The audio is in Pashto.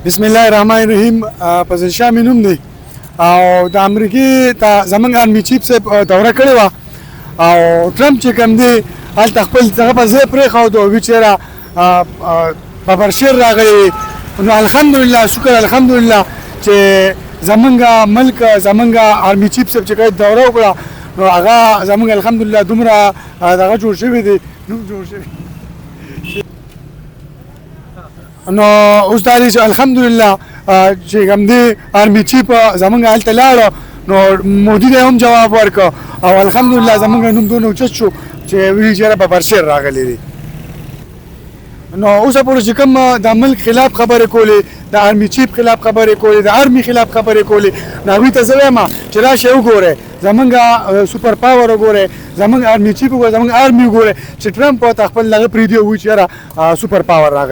بسم الله الرحمن الرحیم. فضل شاه مې نوم دی او د امریکې ته زموږ آرمي چیف صاحب دوره کړې وه او ټرمپ چې کوم دی هلته خپل دغه په ځای پرېښود او وي چېرې پاپرشیر راغلی نو الحمدلله شکر الحمدلله چې زمونږ ملک زمونږ آرمي چیف صاحب چې کله دوره وکړه نو هغه زمونږ الحمدلله دومره دغه جوړ شوی دی نوم جوړ شوی نو اوس دا دی چې الحمدلله چې کوم دی آرمي چیف زمونږ هلته لاړه نو مودي ته هم جواب ورکړ او الحمدلله زمونږ نوم دونه اوچت شو چې ویل چېرې پاپرشیر راغلی دی نو اوسه پورې چې کوم د ملک خلاف خبرې کولې د آرمي چیف خلاف خبرې کولې د آرمي خلاف خبرې کولې نو هغوی ته زه وایم چې راشئ وګورئ زمونږ سوپر پاور وګورئ زمونږ آرمي چیف وګورئ زمونږ آرمي وګورئ چې ټرمپ ورته خپل دغه پرېږدي او وایي چې یاره سوپر پاور راغلی